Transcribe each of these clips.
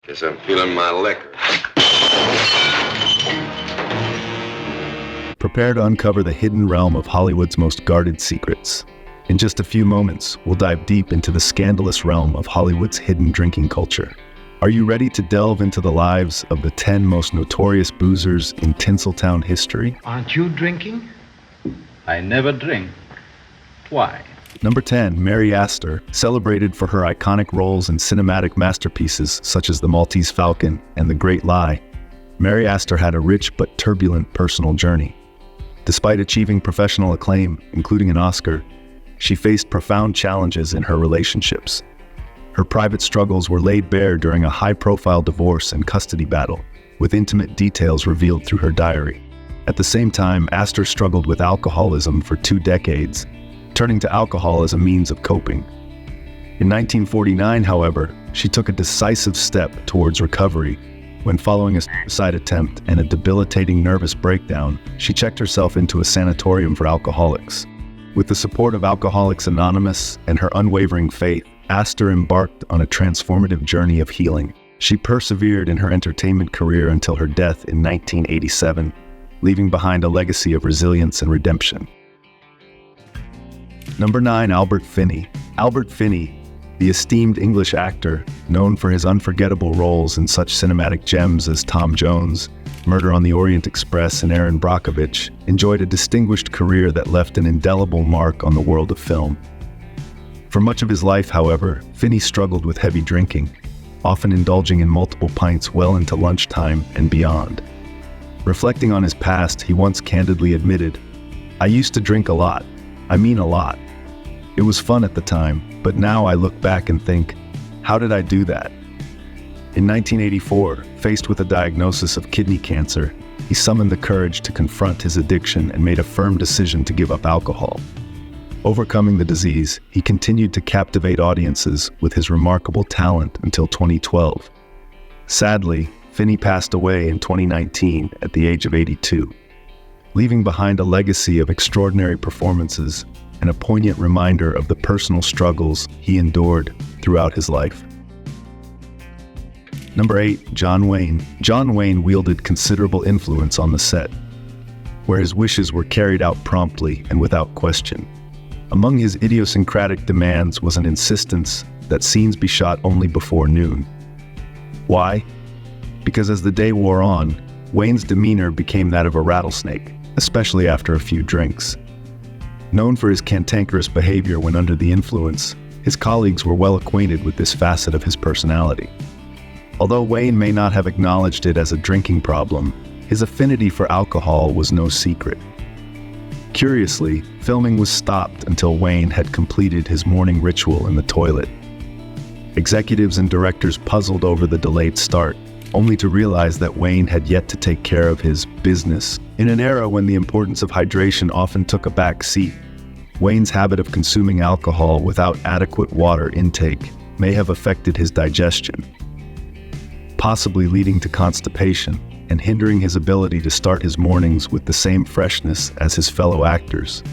Guess I'm feeling my liquor. Prepare to uncover the hidden realm of Hollywood's most guarded secrets. In just a few moments, we'll dive deep into the scandalous realm of Hollywood's hidden drinking culture. Are you ready to delve into the lives of the 10 most notorious boozers in Tinseltown history? Aren't you drinking? I never drink. Why? Number 10, Mary Astor, celebrated for her iconic roles in cinematic masterpieces such as The Maltese Falcon and The Great Lie. Mary Astor had a rich but turbulent personal journey. Despite achieving professional acclaim, including an Oscar, she faced profound challenges in her relationships. Her private struggles were laid bare during a high-profile divorce and custody battle, with intimate details revealed through her diary. At the same time, Astor struggled with alcoholism for 2 decades, turning to alcohol as a means of coping. In 1949, however, she took a decisive step towards recovery. When following a suicide attempt and a debilitating nervous breakdown, she checked herself into a sanatorium for alcoholics. With the support of Alcoholics Anonymous and her unwavering faith, Astor embarked on a transformative journey of healing. She persevered in her entertainment career until her death in 1987, leaving behind a legacy of resilience and redemption. Number 9, Albert Finney. Albert Finney, the esteemed English actor, known for his unforgettable roles in such cinematic gems as Tom Jones, Murder on the Orient Express, and Erin Brockovich, enjoyed a distinguished career that left an indelible mark on the world of film. For much of his life, however, Finney struggled with heavy drinking, often indulging in multiple pints well into lunchtime and beyond. Reflecting on his past, he once candidly admitted, "I used to drink a lot. I mean a lot. It was fun at the time, but now I look back and think, how did I do that?" In 1984, faced with a diagnosis of kidney cancer, he summoned the courage to confront his addiction and made a firm decision to give up alcohol. Overcoming the disease, he continued to captivate audiences with his remarkable talent until 2012. Sadly, Finney passed away in 2019 at the age of 82, leaving behind a legacy of extraordinary performances and a poignant reminder of the personal struggles he endured throughout his life. Number 8, John Wayne. John Wayne wielded considerable influence on the set, where his wishes were carried out promptly and without question. Among his idiosyncratic demands was an insistence that scenes be shot only before noon. Why? Because as the day wore on, Wayne's demeanor became that of a rattlesnake, especially after a few drinks. Known for his cantankerous behavior when under the influence, his colleagues were well acquainted with this facet of his personality. Although Wayne may not have acknowledged it as a drinking problem, his affinity for alcohol was no secret. Curiously, filming was stopped until Wayne had completed his morning ritual in the toilet. Executives and directors puzzled over the delayed start, only to realize that Wayne had yet to take care of his business. In an era when the importance of hydration often took a back seat, Wayne's habit of consuming alcohol without adequate water intake may have affected his digestion, possibly leading to constipation and hindering his ability to start his mornings with the same freshness as his fellow actors.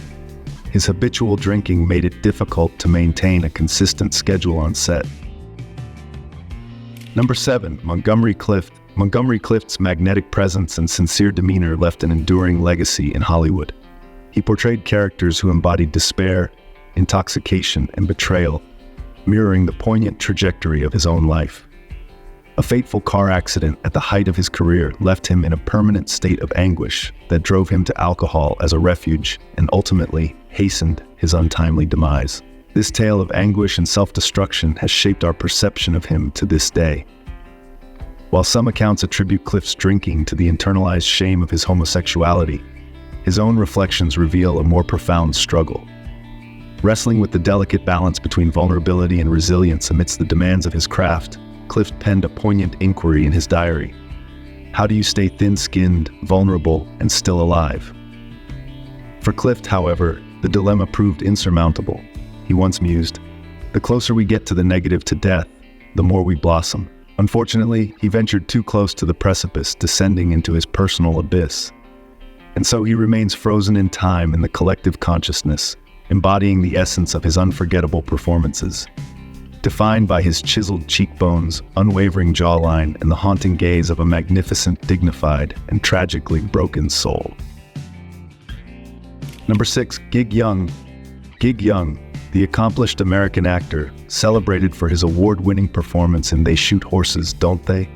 His habitual drinking made it difficult to maintain a consistent schedule on set. Number 7, Montgomery Clift. Montgomery Clift's magnetic presence and sincere demeanor left an enduring legacy in Hollywood. He portrayed characters who embodied despair, intoxication, and betrayal, mirroring the poignant trajectory of his own life. A fateful car accident at the height of his career left him in a permanent state of anguish that drove him to alcohol as a refuge and ultimately hastened his untimely demise. This tale of anguish and self-destruction has shaped our perception of him to this day. While some accounts attribute Clift's drinking to the internalized shame of his homosexuality, his own reflections reveal a more profound struggle. Wrestling with the delicate balance between vulnerability and resilience amidst the demands of his craft, Clift penned a poignant inquiry in his diary. How do you stay thin-skinned, vulnerable, and still alive? For Clift, however, the dilemma proved insurmountable. He once mused, "The closer we get to the negative to death, the more we blossom." Unfortunately, he ventured too close to the precipice, descending into his personal abyss. And so he remains frozen in time in the collective consciousness, embodying the essence of his unforgettable performances. defined by his chiseled cheekbones, unwavering jawline, and the haunting gaze of a magnificent, dignified, and tragically broken soul. Number 6, Gig Young. Gig Young, the accomplished American actor, celebrated for his award-winning performance in They Shoot Horses, Don't They?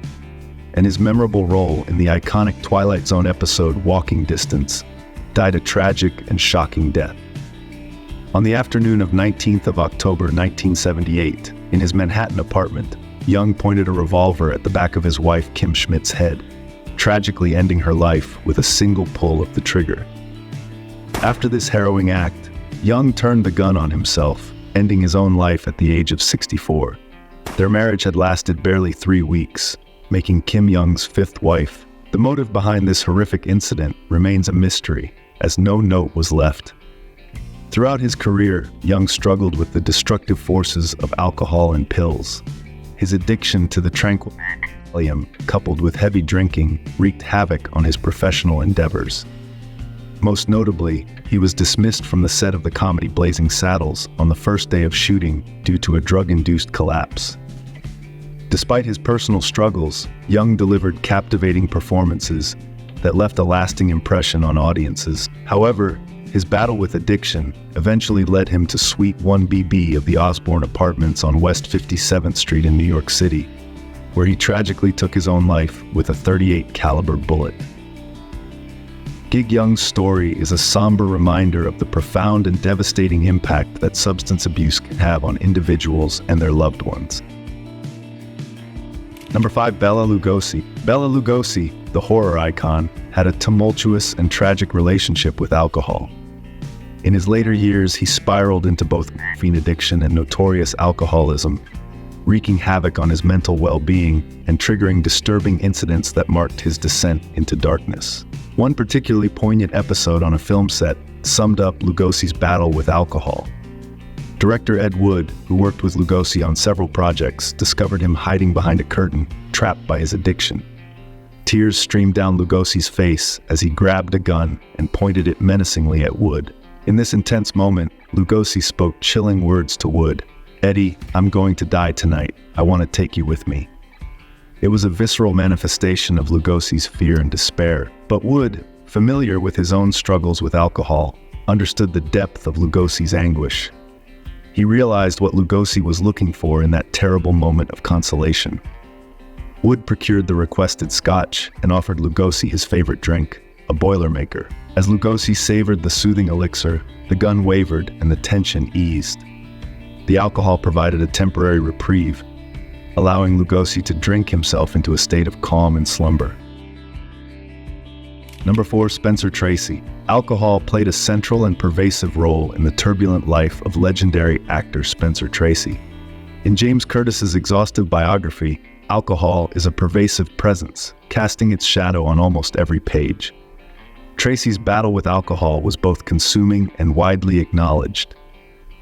And his memorable role in the iconic Twilight Zone episode Walking Distance, died a tragic and shocking death. On the afternoon of 19th of October 1978, in his Manhattan apartment, Young pointed a revolver at the back of his wife Kim Schmidt's head, tragically ending her life with a single pull of the trigger. After this harrowing act, Young turned the gun on himself, ending his own life at the age of 64. Their marriage had lasted barely 3 weeks, making Kim Young's 5th wife. The motive behind this horrific incident remains a mystery, as no note was left. Throughout his career, Young struggled with the destructive forces of alcohol and pills. His addiction to the tranquilium, coupled with heavy drinking, wreaked havoc on his professional endeavors. Most notably, he was dismissed from the set of the comedy Blazing Saddles on the first day of shooting due to a drug-induced collapse. Despite his personal struggles, Young delivered captivating performances that left a lasting impression on audiences. However, his battle with addiction eventually led him to Suite 1BB of the Osborne Apartments on West 57th Street in New York City, where he tragically took his own life with a .38 caliber bullet. Gig Young's story is a somber reminder of the profound and devastating impact that substance abuse can have on individuals and their loved ones. Number 5, Bela Lugosi. Bela Lugosi, the horror icon, had a tumultuous and tragic relationship with alcohol. In his later years, he spiraled into both morphine addiction and notorious alcoholism, wreaking havoc on his mental well-being and triggering disturbing incidents that marked his descent into darkness. One particularly poignant episode on a film set summed up Lugosi's battle with alcohol. Director Ed Wood, who worked with Lugosi on several projects, discovered him hiding behind a curtain, trapped by his addiction. Tears streamed down Lugosi's face as he grabbed a gun and pointed it menacingly at Wood. In this intense moment, Lugosi spoke chilling words to Wood. "Eddie, I'm going to die tonight. I want to take you with me." It was a visceral manifestation of Lugosi's fear and despair, but Wood, familiar with his own struggles with alcohol, understood the depth of Lugosi's anguish. He realized what Lugosi was looking for in that terrible moment of consolation. Wood procured the requested scotch and offered Lugosi his favorite drink, a Boilermaker. As Lugosi savored the soothing elixir, the gun wavered and the tension eased. The alcohol provided a temporary reprieve, allowing Lugosi to drink himself into a state of calm and slumber. Number 4, Spencer Tracy. Alcohol played a central and pervasive role in the turbulent life of legendary actor Spencer Tracy. In James Curtis's exhaustive biography, alcohol is a pervasive presence, casting its shadow on almost every page. Tracy's battle with alcohol was both consuming and widely acknowledged.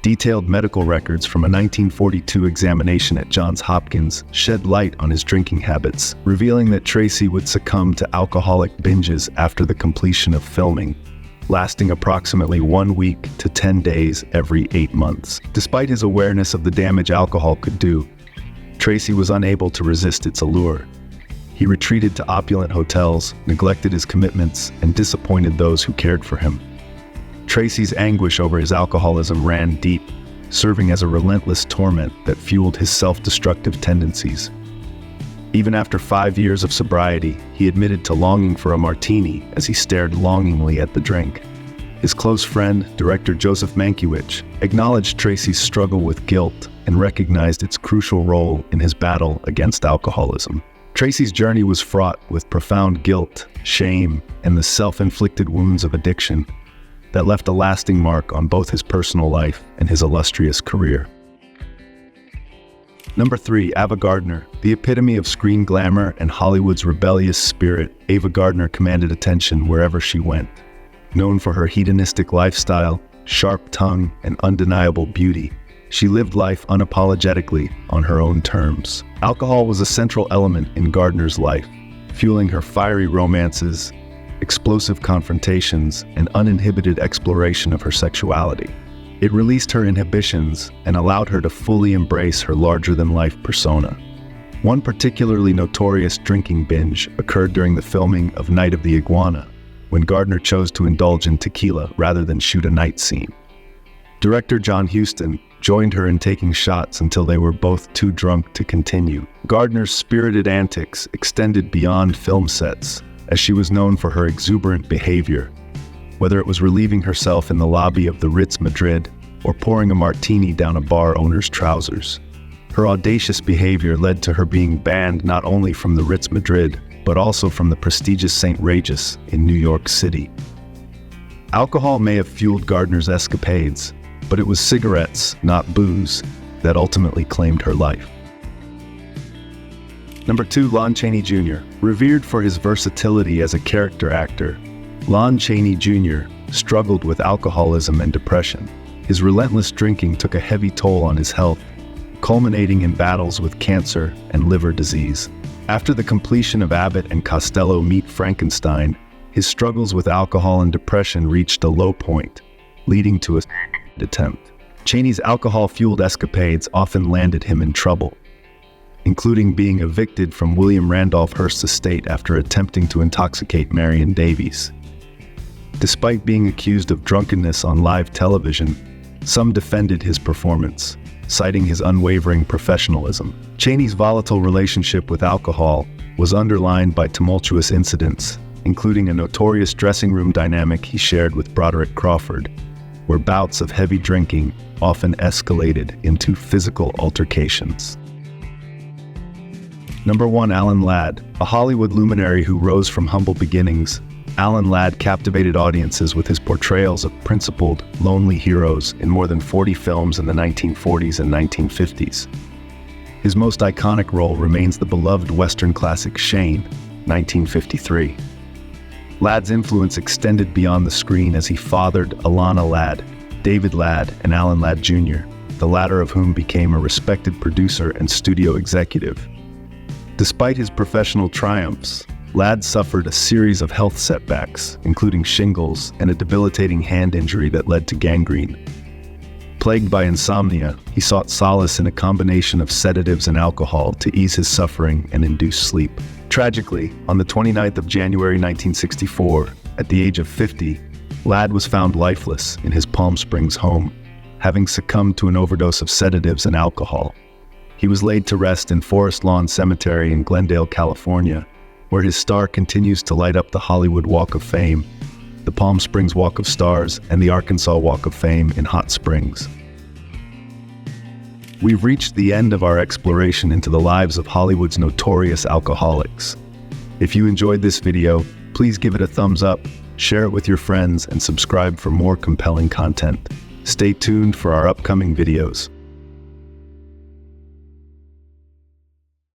Detailed medical records from a 1942 examination at Johns Hopkins shed light on his drinking habits, revealing that Tracy would succumb to alcoholic binges after the completion of filming, lasting approximately 1 week to 10 days every 8 months. Despite his awareness of the damage alcohol could do, Tracy was unable to resist its allure. He retreated to opulent hotels, neglected his commitments, and disappointed those who cared for him. Tracy's anguish over his alcoholism ran deep, serving as a relentless torment that fueled his self-destructive tendencies. Even after 5 years of sobriety, he admitted to longing for a martini as he stared longingly at the drink. His close friend, director Joseph Mankiewicz, acknowledged Tracy's struggle with guilt and recognized its crucial role in his battle against alcoholism. Tracy's journey was fraught with profound guilt, shame, and the self-inflicted wounds of addiction that left a lasting mark on both his personal life and his illustrious career. Number 3, Ava Gardner. The epitome of screen glamour and Hollywood's rebellious spirit, Ava Gardner commanded attention wherever she went. Known for her hedonistic lifestyle, sharp tongue, and undeniable beauty, she lived life unapologetically on her own terms. Alcohol was a central element in Gardner's life, fueling her fiery romances, explosive confrontations, and uninhibited exploration of her sexuality. It released her inhibitions and allowed her to fully embrace her larger-than-life persona. One particularly notorious drinking binge occurred during the filming of Night of the Iguana, when Gardner chose to indulge in tequila rather than shoot a night scene. Director John Huston joined her in taking shots until they were both too drunk to continue. Gardner's spirited antics extended beyond film sets, as she was known for her exuberant behavior, whether it was relieving herself in the lobby of the Ritz Madrid or pouring a martini down a bar owner's trousers. Her audacious behavior led to her being banned not only from the Ritz Madrid, but also from the prestigious St. Regis in New York City. Alcohol may have fueled Gardner's escapades, but it was cigarettes, not booze, that ultimately claimed her life. Number 2, Lon Chaney Jr. Revered for his versatility as a character actor, Lon Chaney Jr. struggled with alcoholism and depression. His relentless drinking took a heavy toll on his health, culminating in battles with cancer and liver disease. After the completion of Abbott and Costello Meet Frankenstein, his struggles with alcohol and depression reached a low point, leading to a attempt. Chaney's alcohol-fueled escapades often landed him in trouble, including being evicted from William Randolph Hearst's estate after attempting to intoxicate Marion Davies. Despite being accused of drunkenness on live television, some defended his performance, citing his unwavering professionalism. Chaney's volatile relationship with alcohol was underlined by tumultuous incidents, including a notorious dressing room dynamic he shared with Broderick Crawford, where bouts of heavy drinking often escalated into physical altercations. Number 1, Alan Ladd. A Hollywood luminary who rose from humble beginnings, Alan Ladd captivated audiences with his portrayals of principled, lonely heroes in more than 40 films in the 1940s and 1950s. His most iconic role remains the beloved Western classic Shane, 1953. Ladd's influence extended beyond the screen as he fathered Alana Ladd, David Ladd, and Alan Ladd Jr., the latter of whom became a respected producer and studio executive. Despite his professional triumphs, Ladd suffered a series of health setbacks, including shingles and a debilitating hand injury that led to gangrene. Plagued by insomnia, he sought solace in a combination of sedatives and alcohol to ease his suffering and induce sleep. Tragically, on the 29th of January 1964, at the age of 50, Ladd was found lifeless in his Palm Springs home, having succumbed to an overdose of sedatives and alcohol. He was laid to rest in Forest Lawn Cemetery in Glendale, California, where his star continues to light up the Hollywood Walk of Fame, the Palm Springs Walk of Stars, and the Arkansas Walk of Fame in Hot Springs. We've reached the end of our exploration into the lives of Hollywood's notorious alcoholics. If you enjoyed this video, please give it a thumbs up, share it with your friends, and subscribe for more compelling content. Stay tuned for our upcoming videos.